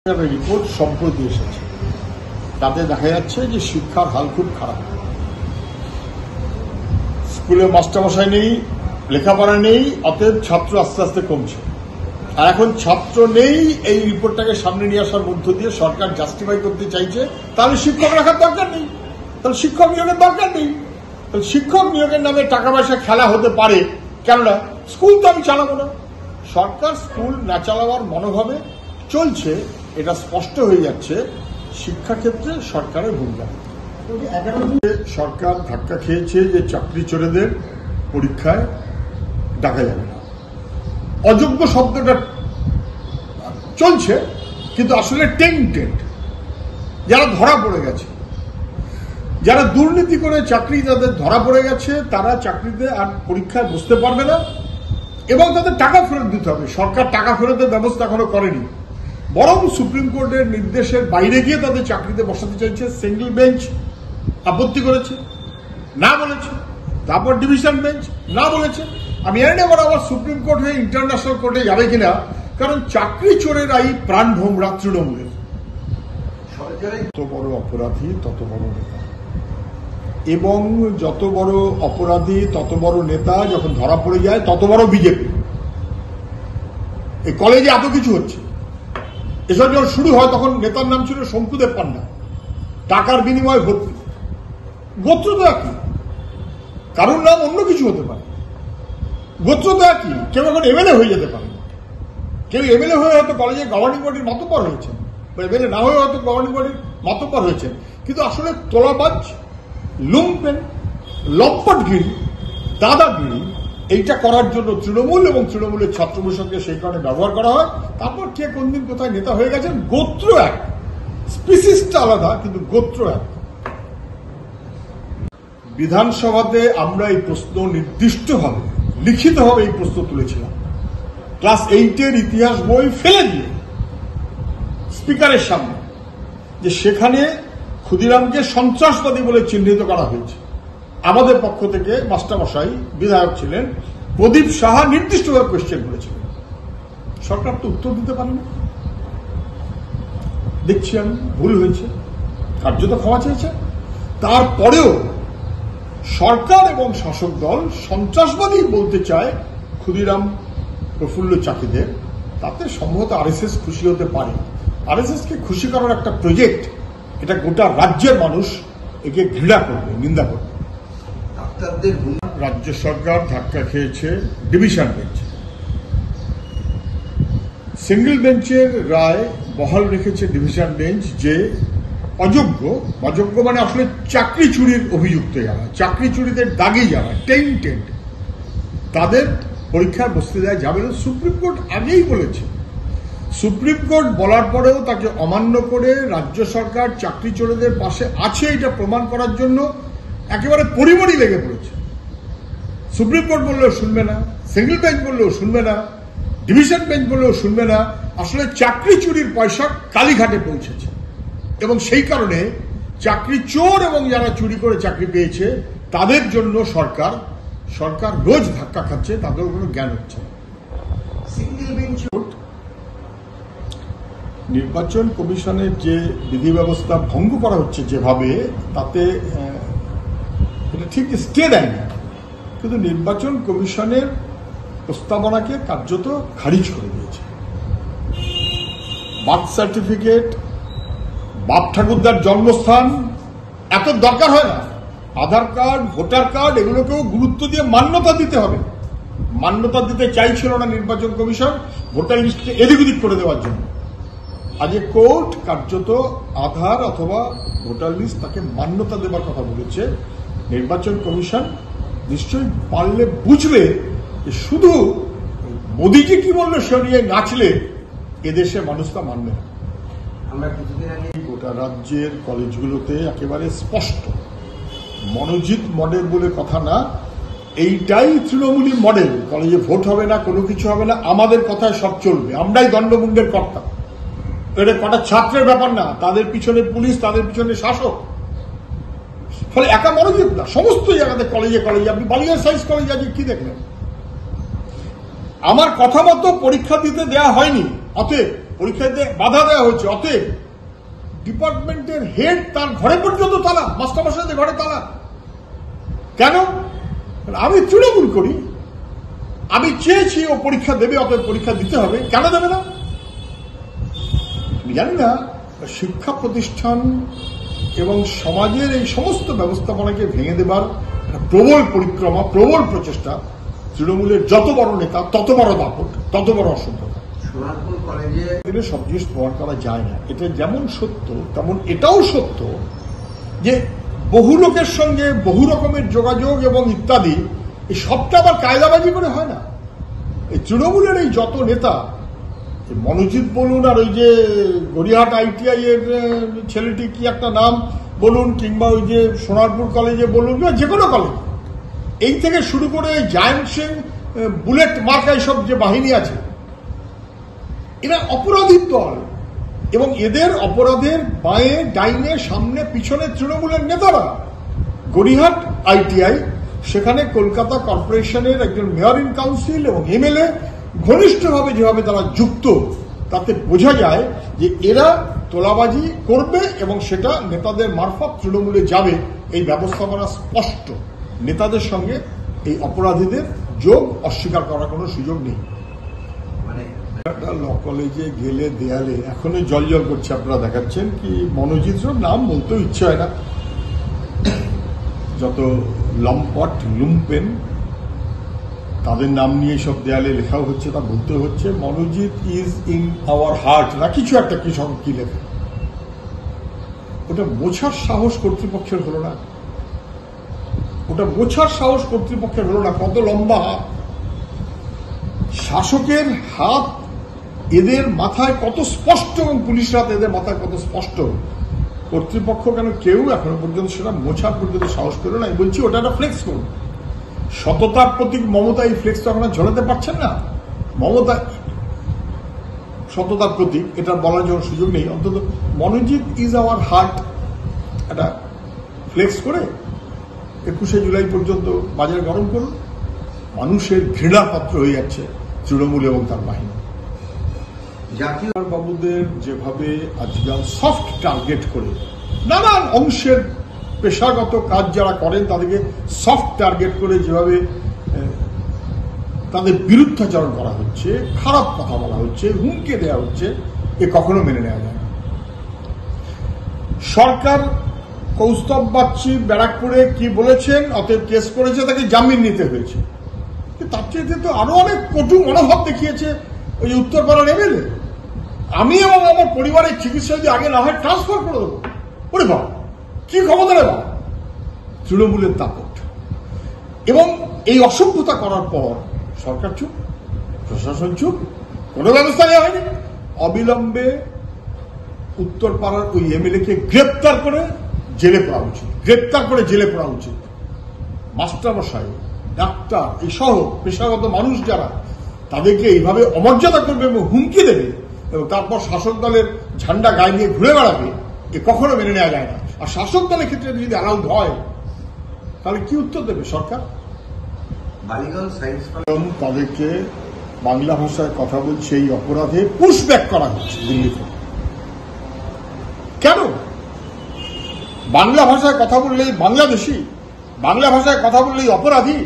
Report সম্প্রতি এসেছে, তাতে দেখা যাচ্ছে যে শিক্ষার হাল খুব খারাপ। স্কুলে মাস্টারমশাই নেই, লেখাপড়া নেই, অতএব ছাত্র আস্তে আস্তে কমছে। আর এখন ছাত্র নেই, এই রিপোর্টটাকে সামনে নিয়ে আসার মধ্য দিয়ে সরকার জাস্টিফাই করতে চাইছে তাহলে শিক্ষক রাখার দরকার নেই, তাহলে শিক্ষক নিয়োগের দরকার নেই। তাহলে শিক্ষক নিয়োগের নামে টাকা পয়সা খেলা হতে পারে, কেননা স্কুল তো আমি চালাবো না। সরকার স্কুল না চালাবার মনোভাবে চলছে, এটা স্পষ্ট হয়ে যাচ্ছে শিক্ষাক্ষেত্রে সরকারের ভূমিকা। সরকার ধাক্কা খেয়েছে যে চাকরি চোরেদের পরীক্ষায় ডাকা যাবে না। অযোগ্য শব্দটা চলছে, কিন্তু আসলে টেন্টেড, যারা ধরা পড়ে গেছে, যারা দুর্নীতি করে চাকরি যাদের ধরা পড়ে গেছে, তারা চাকরিতে আর পরীক্ষায় বসতে পারবে না এবং তাদের টাকা ফেরত দিতে হবে। সরকার টাকা ফেরতের ব্যবস্থা এখনো করেনি, বরং সুপ্রিম কোর্টের নির্দেশের বাইরে গিয়ে তাদের চাকরিতে বসাতে চাইছে। সিঙ্গেল বেঞ্চ আপত্তি করেছে, না বলেছে, তারপর ডিভিশন বেঞ্চ না বলেছে। আমি জানি না আবার সুপ্রিম কোর্ট হয়ে ইন্টারন্যাশনাল কোর্টে যাবে কিনা, কারণ চাকরি চোরেরাই প্রাণভোমরা তৃণমূলের। যত বড় অপরাধী তত বড় নেতা, এবং যত বড় অপরাধী তত বড় নেতা যখন ধরা পড়ে যায় তত বড় বিজেপি। এই কলেজে এত কিছু হচ্ছে, এসব যখন শুরু হয় তখন নেতার নাম ছিল শঙ্কুদেব পান্ডা, টাকার বিনিময়ে ভর্তি। গোত্র তো একই, কারোর নাম অন্য কিছু হতে পারে, গোত্র তো একই। কেউ এখন এমএলএ হয়ে যেতে পারে, কেউ এমএলএ হয়ে হয়তো কলেজে গভর্নিং বডির মাতব্বর হয়েছেন, বা এমএলএ না হয়ে হয়তো গভর্নিং বডির মাতব্বর হয়েছেন, কিন্তু আসলে তোলাবাজ, লুম্পেন, লম্পটগিরি, দাদাগিরি এইটা করার জন্য তৃণমূল এবং তৃণমূলের ছাত্র পরিষদকে সেই কারণে ব্যবহার করা হয়। তারপর কে কোন দিন কোথায় নেতা হয়ে গেছেন, গোত্র এক, স্পিসিসটা আলাদা, কিন্তু গোত্র এক। বিধানসভাতে আমরা এই প্রশ্ন নির্দিষ্টভাবে লিখিতভাবে এই প্রশ্ন তুলেছিলাম, ক্লাস 8-এর ইতিহাস বই ফেলে দিয়ে স্পিকারের সামনে, যে সেখানে ক্ষুদিরামকে সন্ত্রাসবাদী বলে চিহ্নিত করা হয়েছে। আমাদের পক্ষ থেকে মাস্টারমশাই বিধায়ক ছিলেন প্রদীপ সাহা নির্দিষ্টভাবে কোয়েশ্চেন করেছিলেন, সরকার তো উত্তর দিতে পারেনি। দেখছি আমি ভুল হয়েছে, কার্যত ক্ষমা চেয়েছে। তারপরেও সরকার এবং শাসক দল সন্ত্রাসবাদী বলতে চায় ক্ষুদিরাম প্রফুল্ল চাকিদের, তাতে সম্ভবত আরএসএস খুশি হতে পারে। আরএসএস কে খুশি করার একটা প্রজেক্ট, এটা গোটা রাজ্যের মানুষ একে ঘৃণা করবে, নিন্দা করবে। রাজ্য সরকার ধাক্কা খেয়েছে ডিভিশন বেঞ্চে, সিঙ্গেল বেঞ্চের রায় বহাল রেখেছে ডিভিশন বেঞ্চ যে অযোগ্য, অযোগ্য মানে আসলে চাকরি চুরির অভিযুক্ত যারা, চাকরি চুরিদের দাগি যারা, টেন্টেড, তাদের পরীক্ষায় বসতে দেওয়া যাবে না। সুপ্রিম কোর্ট আগেই বলেছে। সুপ্রিম কোর্ট বলার পরেও তাকে অমান্য করে রাজ্য সরকার চাকরি চোরেদের পাশে আছে এটা প্রমাণ করার জন্য একেবারে পরিমরি লেগে পড়েছে। সুপ্রিম কোর্ট বললেও শুনবে না, সিঙ্গেল বেঞ্চ বললেও শুনবে না, ডিভিশন বেঞ্চ বললেও শুনবে না। আসলে চাকরি চুরির পয়সা কালীঘাটে পৌঁছেছে, এবং সেই কারণে চাকরি চোর এবং যারা চুরি করে চাকরি পেয়েছে তাদের জন্য সরকার রোজ ধাক্কা খাচ্ছে, তাদের কোনো জ্ঞান হচ্ছে। সিঙ্গেল বেঞ্চ নির্বাচন কমিশনের যে বিধি ব্যবস্থা ভঙ্গ করা হচ্ছে যেভাবে, তাতে এটা ঠিক স্টে দেয় না, কিন্তু নির্বাচন কমিশনের প্রস্তাবনাকে কার্যত খারিজ করে দিয়েছে। বার্থ সার্টিফিকেট, বাপ ঠাকুরদার জন্মস্থান এত দরকার হয় না। আধার কার্ড, ভোটার কার্ড এগুলোকেও গুরুত্ব দিয়ে মান্যতা দিতে হবে। মান্যতা দিতে চাইছিল না নির্বাচন কমিশন, ভোটার লিস্টকে এদিক ওদিক করে দেওয়ার জন্য। আজ কোর্ট কার্যত আধার অথবা ভোটার লিস্ট তাকে মান্যতা দেবার কথা বলেছে। নির্বাচন কমিশন নিশ্চয়ই পারলে বুঝবে যে শুধু মোদীজি কি বললো সে নিয়ে নাচলে এদেশে মানুষ তা মানবে না। আমরা কিছুদিন আগে গোটা রাজ্যের কলেজগুলোতে একেবারে স্পষ্ট মনোজিৎ মডেল বলে কথা না, এইটাই তৃণমূলী মডেল। কলেজে ভোট হবে না, কোনো কিছু হবে না, আমাদের কথায় সব চলবে, আমরাই দণ্ডমুণ্ডের কর্তা। এটা কটা ছাত্রের ব্যাপার না, তাদের পিছনে পুলিশ, তাদের পিছনে শাসক। ফলে একা মনোজিৎ না, সমস্ত জায়গাতে কলেজে আপনি বালিয়ার সাইন্স কলেজে আজকে কি দেখলেন? আমার কথা মতো পরীক্ষা দিতে দেওয়া হয়নি, অতএব পরীক্ষা দিতে বাধা দেওয়া হয়েছে, অতএব ডিপার্টমেন্টের হেড তার ঘরে পর্যন্ত তালা, মাস্টারমশাইদের ঘরে তালা। কেন? আমি তৃণমূল করি, আমি চেয়েছি ও পরীক্ষা দেবে, অতএব পরীক্ষা দিতে হবে, কেন দেবে না? জানি না শিক্ষা প্রতিষ্ঠান এবং সমাজের এই সমস্ত ব্যবস্থাপনাকে ভেঙে দেবার প্রবল পরিক্রমা, প্রবল প্রচেষ্টা। তৃণমূলের যত বড় নেতা তত বড় দাপট, তত বড় অসভ্যতা। সোনারপুর কলেজে সব জিনিস প্রমাণ করা যায় না। এটা যেমন সত্য তেমন এটাও সত্য যে বহু লোকের সঙ্গে বহু রকমের যোগাযোগ এবং ইত্যাদি, এই সবটা আবার কায়দাবাজি করে হয় না। এই তৃণমূলের এই যত নেতা, মনোজিৎ বলুন, আর ওই যে গড়িয়াহাট ITI এর ছেলেটি কি একটা নাম বলুন, কিংবা ওই যে সোনারপুর কলেজে বলুন, যে কোনো কলেজ, এই থেকে শুরু করে জায়ান্ট সিং, বুলেট মার্কা এইসব যে বাহিনী আছে, এরা অপরাধীর দল, এবং এদের অপরাধের বাঁয়ে ডাইনে সামনে পিছনে তৃণমূলের নেতারা। গড়িয়াহাট ITI, সেখানে কলকাতা কর্পোরেশনের একজন মেয়র ইন কাউন্সিল এবং MLA ঘনিষ্ঠভাবে যেভাবে তারা যুক্ত, তাতে বোঝা যায় যে এরা তোলাবাজি করবে এবং সেটা নেতাদের মারফত তৃণমূলে যাবে। এই ব্যবস্থাপনা স্পষ্ট। নেতাদের সঙ্গে এই অপরাধীদের যোগ অস্বীকার করার কোনো সুযোগ নেই। ল কলেজে গেলে দেয়ালে এখনো জল জল করছে। আপনারা দেখাচ্ছেন কি, মনোজিৎর নাম বলতেও ইচ্ছে হয় না। যত লম্পট লুম্পেন তাদের নাম নিয়ে সব দেয়ালে লেখাও হচ্ছে, তা বলতে হচ্ছে Monojit is in our heart, না কিছু একটা কি লেখা। ওটা মোছার সাহস কর্তৃপক্ষের হলো না, ওটা মোছার সাহস কর্তৃপক্ষের হলো না। কত লম্বা হাত! শাসকের হাত এদের মাথায় কত স্পষ্ট, এবং পুলিশের হাত এদের মাথায় কত স্পষ্ট। কর্তৃপক্ষ কেন কেউ এখনো পর্যন্ত সেটা মোছার পর্যন্ত সাহস পেল না। বলছি ওটা একটা ফ্লেক্স করুন। সততার প্রতীক মমতা, এই ফ্লেক্স তো এখন ঝোলাতে পারছেন না। মমতা সততার প্রতীক, এটা বলার জন্য সুযোগ নেই। অন্তত মনোজিৎ ইজ আওয়ার হার্ট একটা ফ্লেক্স করে 21শে জুলাই পর্যন্ত বাজার গরম করুন। মানুষের ঘৃণার পাত্র হয়ে যাচ্ছে তৃণমূল এবং তার বাহিনী। জাতীয় বাবুদের যেভাবে আজকাল সফট টার্গেট করে নানান অংশের পেশাগত কাজ যারা করেন তাদেরকে সফট টার্গেট করে যেভাবে তাদের বিরুদ্ধাচরণ করা হচ্ছে, খারাপ কথা বলা হচ্ছে, হুমকি দেওয়া হচ্ছে, এ কখনো মেনে নেওয়া যায় না। সরকার কৌস্তব বাগচি ব্যারাকপুরে কি বলেছেন, অতএব কেস করেছে, তাকে জামিন নিতে হয়েছে। তার চেয়ে তো আরো অনেক কটু মনোভাব দেখিয়েছে ওই উত্তরপাড়ার MLA। আমি এবং আমার পরিবারের চিকিৎসা যদি আগে না হয় ট্রান্সফার করে দেবো। ওরে বাবা, কি ক্ষমতা রে বাবা! তৃণমূলের দাপট। এবং এই অসভ্যতা করার পর সরকার চুপ, প্রশাসন চুপ, কোনো ব্যবস্থা নেওয়া হয়নি। অবিলম্বে উত্তরপাড়ার ওই MLA-কে গ্রেপ্তার করে জেলে পড়া উচিত, গ্রেপ্তার করে জেলে পড়া উচিত। মাস্টারমশাই, ডাক্তার, এই সহ পেশাগত মানুষ যারা, তাদেরকে এইভাবে অমর্যাদা করবে এবং হুমকি দেবে এবং তারপর শাসক দলের ঝান্ডা গায়ে নিয়ে ঘুরে বেড়াবে, এ কখনো মেনে নেওয়া যায় না। আর শাসক দলের ক্ষেত্রে যদি অ্যালাউড হয়, তাহলে কি উত্তর দেবে সরকার? তাদেরকে বাংলা ভাষায় কথা বলছে এই অপরাধে পুশব্যাক করা হচ্ছে দিল্লি থেকে। কেন? বাংলা ভাষায় কথা বললেই বাংলাদেশি, বাংলা ভাষায় কথা বললেই অপরাধী,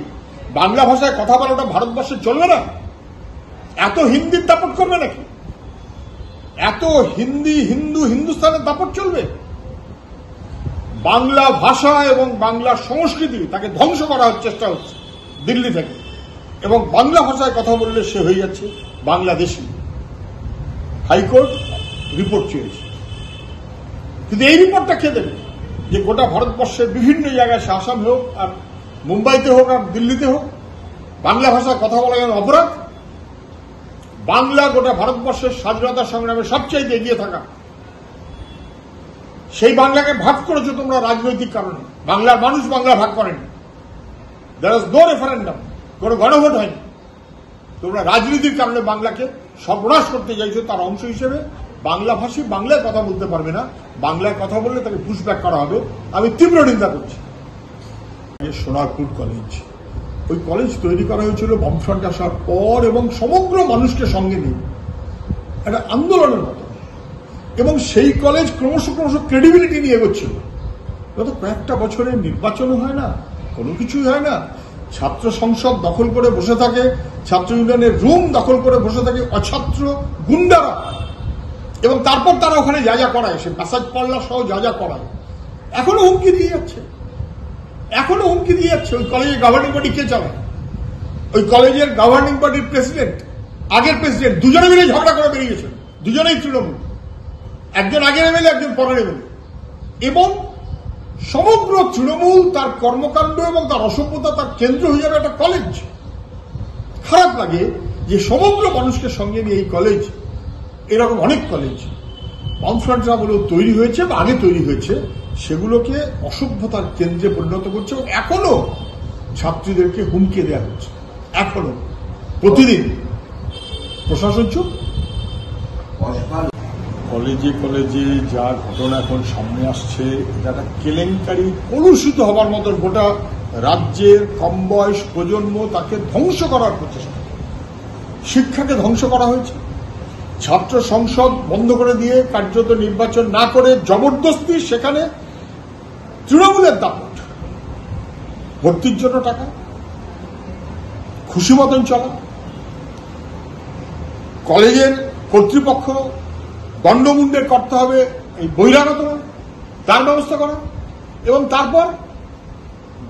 বাংলা ভাষায় কথা বলাটা ভারতবর্ষে চলবে না? এত হিন্দির দাপট করবে নাকি? এত হিন্দি, হিন্দুস্তানের দাপট চলবে? বাংলা ভাষা এবং বাংলা সংস্কৃতি তাকে ধ্বংস করার চেষ্টা হচ্ছে দিল্লি থেকে, এবং বাংলা ভাষায় কথা বললে সে হয়ে যাচ্ছে বাংলাদেশি। হাইকোর্ট রিপোর্ট চেয়েছে, কিন্তু এই রিপোর্টটা কে দেবে যে গোটা ভারতবর্ষের বিভিন্ন জায়গায়, সে আসামে হোক আর মুম্বাইতে হোক আর দিল্লিতে হোক, বাংলা ভাষায় কথা বলা যেন অপরাধ? বাংলা গোটা ভারতবর্ষের স্বাধীনতা সংগ্রামে সবচেয়ে এগিয়ে থাকা, সেই বাংলাকে ভাগ করেছো তোমরা রাজনৈতিক কারণে। বাংলার মানুষ বাংলা ভাগ করেনি। দেয়ার ইজ নো রেফারেন্ডাম, কোনো গণভোট হয়নি। তোমরা রাজনীতির কারণে বাংলাকে সর্বনাশ করতে চাইছো। তার অংশ হিসেবে বাংলাভাষী বাংলায় কথা বলতে পারবে না, বাংলায় কথা বললে তাকে পুশব্যাক করা হবে। আমি তীব্র নিন্দা করছি। সোনারপুর কলেজ, ওই কলেজ তৈরি করা হয়েছিল বামফ্রন্ট আসার পর এবং সমগ্র মানুষকে সঙ্গে নিয়ে। একটা আন্দোলনের মতো, এবং সেই কলেজ ক্রমশ ক্রেডিবিলিটি নিয়ে এগোচ্ছিল। গত কয়েকটা বছরে নির্বাচনও হয় না, কোনো কিছুই হয় না। ছাত্র সংসদ দখল করে বসে থাকে, ছাত্র ইউনিয়নের রুম দখল করে বসে থাকে অছাত্র গুন্ডারা, এবং তারপর তারা ওখানে যা যা করায়, সে মেসাজ পাল্লা সহ যা যা করায়, এখনো হুমকি দিয়ে যাচ্ছে। ওই কলেজের গভর্নিং বডি কে চালায়? ওই কলেজের গভর্নিং বডির প্রেসিডেন্ট, আগের প্রেসিডেন্ট, দুজনে মিলে ঝগড়া করে বেরিয়ে গেছেন, দুজনেই তৃণমূল, একজন আগের এমএলএ, একজন পরের এমএলএ, এবং সমগ্র তৃণমূল তার কর্মকাণ্ড এবং তার অসভ্যতা তার কেন্দ্র হয়ে যাবে একটা কলেজ। খারাপ লাগে যে সমগ্র মানুষকে সঙ্গে নিয়ে এই কলেজ, এরকম অনেক কলেজ বামফ্রন্টরা বলে তৈরি হয়েছে বা আগে তৈরি হয়েছে, সেগুলোকে অসভ্যতার কেন্দ্রে পরিণত করছে, এবং এখনো ছাত্রীদেরকে হুমকি দেওয়া হচ্ছে, এখনো প্রতিদিন। প্রশাসন চুপ। কলেজে যা ঘটনা এখন সামনে আসছে, এটা একটা কেলেঙ্কারি, কলুষিত হবার মতো। গোটা রাজ্যের কম বয়স প্রজন্ম, তাকে ধ্বংস করার প্রচেষ্টা, শিক্ষাকে ধ্বংস করা হয়েছে। ছাত্র সংসদ বন্ধ করে দিয়ে, কার্যত নির্বাচন না করে জবরদস্তি সেখানে তৃণমূলের দাপট, ভর্তির জন্য টাকা, খুশি মতন চলা, কলেজের কর্তৃপক্ষ দণ্ডমুণ্ডের করতে হবে এই বহিরাগত, তার ব্যবস্থা করা, এবং তারপর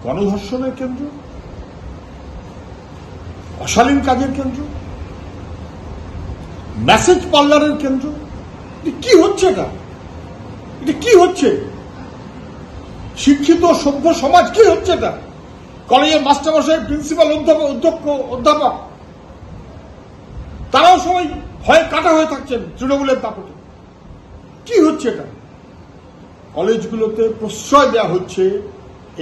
গণধর্ষণের কেন্দ্র, অশালীন কাজের কেন্দ্র, মেসেজ পার্লারের কেন্দ্র। কি হচ্ছে এটা? কি হচ্ছে? শিক্ষিত সভ্য সমাজ কি হচ্ছে এটা? কলেজের মাস্টারমশাই, প্রিন্সিপাল, অধ্যাপক তারাও সবাই ভয়ে কাটা হয়ে থাকছেন তৃণমূলের দাপটে। কি হচ্ছে এটা? কলেজগুলোতে প্রশ্রয় দেওয়া হচ্ছে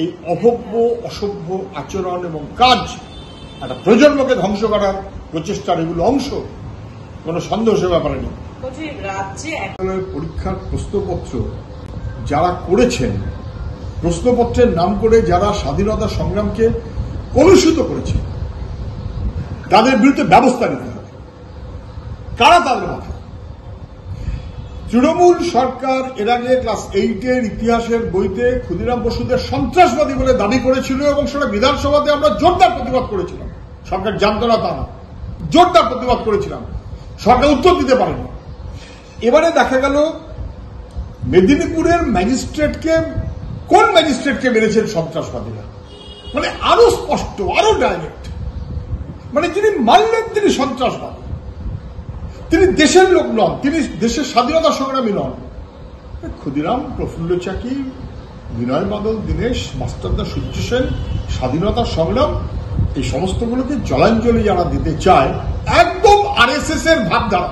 এই অভব্য অসভ্য আচরণ এবং কাজ, একটা প্রজন্মকে ধ্বংস করার প্রচেষ্টার এগুলো অংশ, কোন সন্দেহ সে ব্যাপারে নেই। পরীক্ষার প্রশ্নপত্র যারা করেছেন, প্রশ্নপত্রের নাম করে যারা স্বাধীনতা সংগ্রামকে কলুষিত করেছে, তাদের বিরুদ্ধে ব্যবস্থা নিতে হবে। কারা তাদের মাথায়? তৃণমূল সরকার এর আগে ক্লাস 8-এর ইতিহাসের বইতে ক্ষুদিরাম বসুদের সন্ত্রাসবাদী বলে দাবি করেছিল, এবং সেটা বিধানসভাতে আমরা জোরদার প্রতিবাদ করেছিলাম। সরকার জানত না তা না, জোরদার প্রতিবাদ করেছিলাম, সরকার উত্তর দিতে পারেনি। এবারে দেখা গেল মেদিনীপুরের ম্যাজিস্ট্রেটকে, কোন ম্যাজিস্ট্রেটকে মেরেছেন সন্ত্রাসবাদীরা, মানে আরো স্পষ্ট, আরো ডাইরেক্ট, মানে যিনি মানলেন তিনি সন্ত্রাসবাদী, তিনি দেশের লোক নন, তিনি দেশের স্বাধীনতা সংগ্রামী নন। ক্ষুদিরাম, প্রফুল্ল চাকি, বিনয় বাদল দীনেশ, মাস্টারদা সূর্য সেন, স্বাধীনতা সংগ্রাম, এই সমস্তগুলোকে জলাঞ্জলি যারা দিতে চায়, একদম আরএসএস এর ভাবধারা।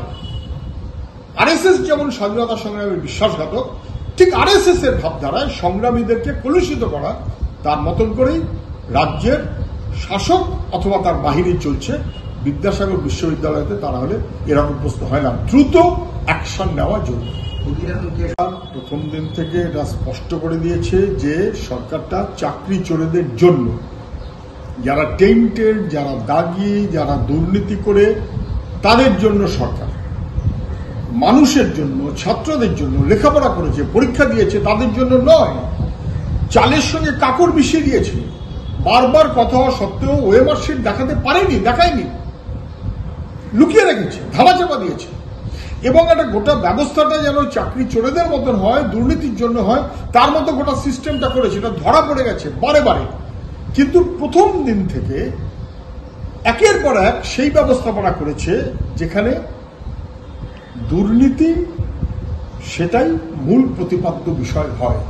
আরএসএস যেমন স্বাধীনতা সংগ্রামের বিশ্বাসঘাতক, ঠিক আরএসএস এর ভাবধারায় সংগ্রামীদেরকে কলুষিত করা, তার মতন করেই রাজ্যের শাসক অথবা তার বাহিনী চলছে। বিদ্যাসাগর বিশ্ববিদ্যালয়তে তারা হলে এরকম প্রশ্ন হয় না। দ্রুত অ্যাকশন নেওয়া জরুরি। প্রথম দিন থেকে এটা স্পষ্ট করে দিয়েছে যে সরকারটা চাকরি চোরেদের জন্য, যারা টেন্টেড, যারা দাগি, যারা দুর্নীতি করে, তাদের জন্য সরকার। মানুষের জন্য, ছাত্রদের জন্য, লেখাপড়া করেছে, পরীক্ষা দিয়েছে, তাদের জন্য নয়। চালের সঙ্গে কাপড় মিশিয়ে দিয়েছে, বারবার কথা হওয়া সত্ত্বেও ওএমআর শিট দেখাতে পারেনি, দেখায়নি, লুকিয়ে রেখেছে, ধামাচাপা দিয়েছে, এবং একটা গোটা ব্যবস্থাটা যেন চাকরি চোরেদের মতন হয়, দুর্নীতির জন্য হয়, তার মতো গোটা সিস্টেমটা করেছে। এটা ধরা পড়ে গেছে বারে বারে। কিন্তু প্রথম দিন থেকে একের পর এক সেই ব্যবস্থাপনা করেছে যেখানে দুর্নীতি সেটাই মূল প্রতিপাদ্য বিষয় হয়,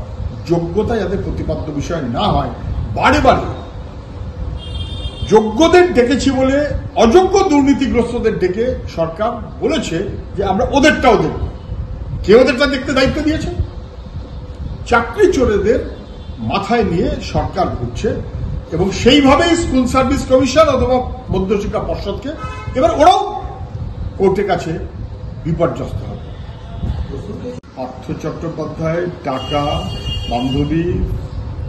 যোগ্যতা যাতে প্রতিপাদ্য বিষয় না হয়। বারে বারে যোগ্যদের ডেকেছি বলে অযোগ্য দুর্নীতিগ্রস্তদের ডেকে সরকার বলেছে যে আমরা ওদেরটাও দেখব। কে ওদেরটা দেখতে দায়িত্ব দিয়েছে? চাকরি চোরেদের মাথায় নিয়ে সরকার ঘুরছে, এবং সেইভাবেই স্কুল সার্ভিস কমিশন অথবা মধ্যশিক্ষা পর্ষদকে এবার ওরাও কোর্টের কাছে বিপর্যস্ত হবে। পার্থ চট্টোপাধ্যায় টাকা, বান্ধবী,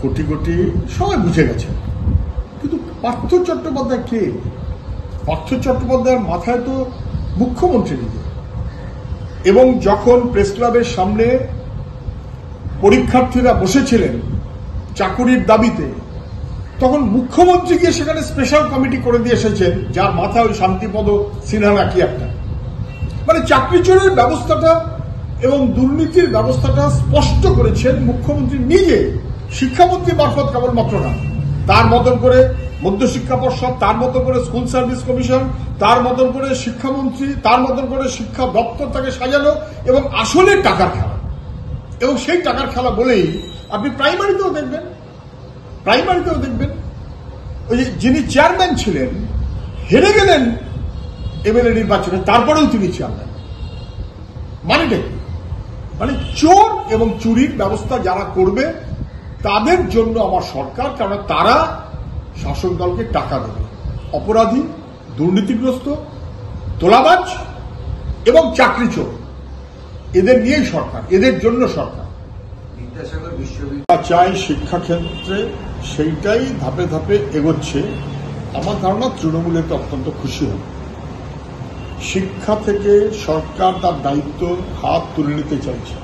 কোটি কোটি সবাই বুঝে গেছে, কিন্তু পার্থ চট্টোপাধ্যায় কে? পার্থ চট্টোপাধ্যায়ের মাথায় তো মুখ্যমন্ত্রী নিজে, এবং যখন প্রেস ক্লাবের সামনে পরীক্ষার্থীরা বসেছিলেন চাকুরির দাবিতে, তখন মুখ্যমন্ত্রী গিয়ে সেখানে স্পেশাল কমিটি করে দিয়ে এসেছেন, যার মাথায় ওই শান্তিপদ সিনহা নাকি একটা, মানে চাকরি চোরের ব্যবস্থাটা এবং দুর্নীতির ব্যবস্থাটা স্পষ্ট করেছেন মুখ্যমন্ত্রী নিজে, শিক্ষামন্ত্রী মারফত কেবলমাত্র না। তার মতন করে মধ্যশিক্ষা পর্ষদ, তার মতন করে স্কুল সার্ভিস কমিশন, তার মতন করে শিক্ষামন্ত্রী, তার মতন করে শিক্ষা দপ্তর তাকে সাজানো, এবং আসলে টাকার খেলা। এবং সেই টাকার খেলা বলেই আপনি প্রাইমারিতেও দেখবেন ওই যে যিনি চেয়ারম্যান ছিলেন হেরে গেলেন এমএলএ নির্বাচনে, তারপরেও তিনি চেয়ারম্যান। মানেটা কি? মানে চোর এবং চুরির ব্যবস্থা যারা করবে তাদের জন্য আমার সরকার, কারণ তারা শাসক দলকে টাকা দেবে। অপরাধী, দুর্নীতিগ্রস্ত, তোলাবাজ এবং চাকরি চোর, এদের নিয়েই সরকার, এদের জন্য সরকার। বিদ্যাসাগর বিশ্ববিদ্যালয় চাই শিক্ষাক্ষেত্রে সেইটাই ধাপে ধাপে এগোচ্ছে। আমার ধারণা তৃণমূলের অত্যন্ত খুশি হবে। শিক্ষা থেকে সরকার তার দায়িত্ব হাত তুলে নিতে চাইছে।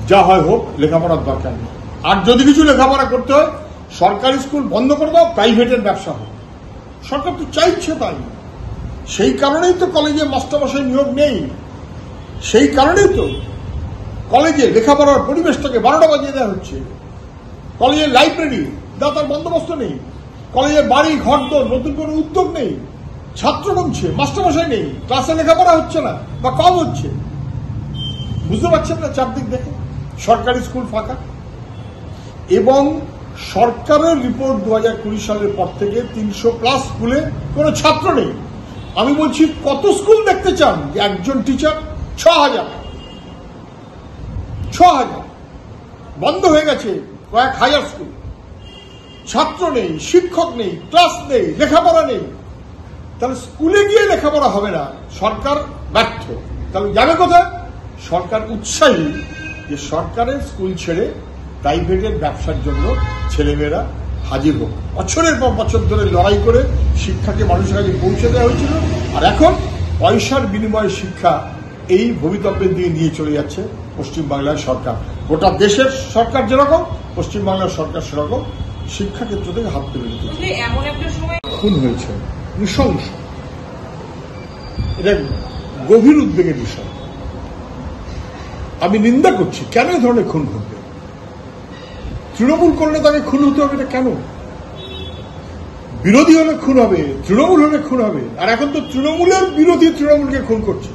যা হয় হোক, লেখাপড়ার দরকার নেই। আর যদি কিছু লেখাপড়া করতে হয় সরকারি স্কুল বন্ধ করে দাও, প্রাইভেটের ব্যবসা হোক। সরকার তো চাইছে তাই। সেই কারণেই তো কলেজে মাস্টারমশাই নিয়োগ নেই। সেই কারণেই তো কলেজে লেখাপড়ার পরিবেশটাকে 12টা বাজিয়ে দেওয়া হচ্ছে। কলেজের লাইব্রেরি দাতার বন্দোবস্ত নেই। কলেজের বাড়ি ঘরদোর নতুন কোনো উদ্যোগ নেই। ছাত্র কমছে, মাস্টারমশাই নেই, ক্লাসে লেখাপড়া হচ্ছে না বা কম হচ্ছে। বুঝতে পারছেন না? চারদিক দেখে সরকারি স্কুল ফাঁকা। এবং সরকারের রিপোর্ট 2020 সালের পর থেকে 300+ স্কুলে কোনো ছাত্র নেই। আমি বলছি, কত স্কুল দেখতে চান যে একজন টিচার? 6000 বন্ধ হয়ে গেছে। কয়েক হাজার স্কুল, ছাত্র নেই, শিক্ষক নেই, ক্লাস নেই, লেখাপড়া নেই। তাহলে স্কুলে গিয়ে লেখাপড়া হবে না, সরকার ব্যর্থ। তাহলে যাবে কোথায়? সরকার উৎসাহী যে সরকারের স্কুল ছেড়ে প্রাইভেটের ব্যবসার জন্য ছেলেমেয়েরা হাজির হোক। বছরের পর বছর ধরে লড়াই করে শিক্ষাকে মানুষের কাছে পৌঁছে দেওয়া হয়েছিল, আর এখন পয়সার বিনিময়ে শিক্ষা এই ভবিতব্যের দিকে নিয়ে চলে যাচ্ছে পশ্চিমবাংলার সরকার। গোটা দেশের সরকার যেরকম, পশ্চিমবাংলার সরকার সেরকম শিক্ষা ক্ষেত্র থেকে হাত তুলে নিতে। এমন একটা সময় খুন হয়েছে, নৃশংস। এটা গভীর উদ্বেগের বিষয়। আমি নিন্দা করছি, কেন এই ধরনের খুন ঘটবে? তৃণমূল করলে তাকে খুন হতে হবে, এটা কেন? বিরোধী হলে খুন হবে, তৃণমূল হলে খুন হবে। আর এখন তো তৃণমূলের বিরোধী তৃণমূলকে খুন করছে।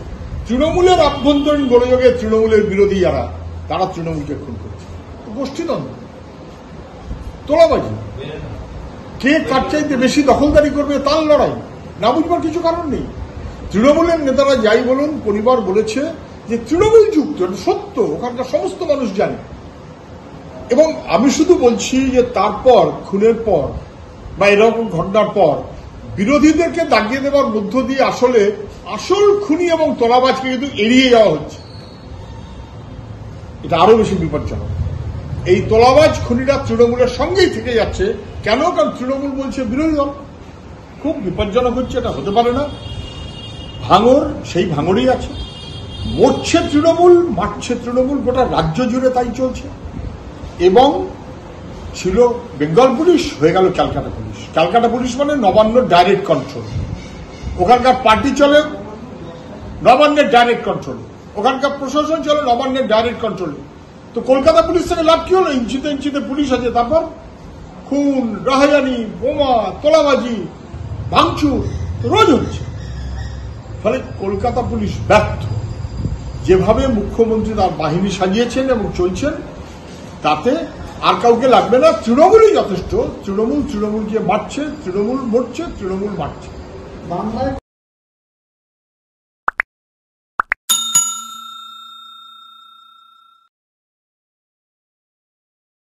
তৃণমূলের আভ্যন্তরীণ গোলযোগে তৃণমূলের বিরোধী যারা, তারা তৃণমূলকে খুন করছে। গোষ্ঠীদ্বন্দ্ব, তোলাবাজি, কে কার চাইতে বেশি দখলদারি করবে তার লড়াই। না বুঝবার কিছু কারণ নেই। তৃণমূলের নেতারা যাই বলুন, পরিবার বলেছে যে তৃণমূল যুক্ত, সত্য, ওখানকার সমস্ত মানুষ জানে। এবং আমি শুধু বলছি যে তারপর খুনের পর বা এরকম ঘটনার পর বিরোধীদেরকে দাগিয়ে দেওয়ার মধ্য দিয়ে আসল খুনি এবং তোলাবাজকে কিন্তু এড়িয়ে যাওয়া হচ্ছে। এটা আরো বেশি বিপজ্জনক। এই তোলাবাজ খুনিরা তৃণমূলের সঙ্গেই থেকে যাচ্ছে। কেন? কারণ তৃণমূল বলছে বিরোধী দল। খুব বিপজ্জনক হচ্ছে, এটা হতে পারে না। ভাঙর সেই ভাঙরই আছে। মরছে তৃণমূল, মারছে তৃণমূল, গোটা রাজ্য জুড়ে তাই চলছে। এবং ছিল বেঙ্গল পুলিশ, হয়ে গেল ক্যালকাটা পুলিশ। ক্যালকাটা পুলিশ মানে নবান্নর ডাইরেক্ট কন্ট্রোল। ওখানকার পার্টি চলে নবান্নের ডাইরেক্ট কন্ট্রোল, ওখানকার প্রশাসন চলে নবান্নের ডাইরেক্ট কন্ট্রোলে। তো কলকাতা পুলিশ থেকে লাভ কি হলো? ইঞ্চিতে ইঞ্চিতে পুলিশ আছে, তারপর খুন, রাহাজানি, বোমা, তোলাবাজি, ভাঙচুর রোজ হচ্ছে। ফলে কলকাতা পুলিশ ব্যর্থ। যেভাবে মুখ্যমন্ত্রী তার বাহিনী সাজিয়েছেন এবং চলছেন, তাতে আর কাউকে লাগবে না। তৃণমূলই যথেষ্ট। তৃণমূল তৃণমূলকে মারছে, তৃণমূল মরছে, তৃণমূল মারছে। বাংলায়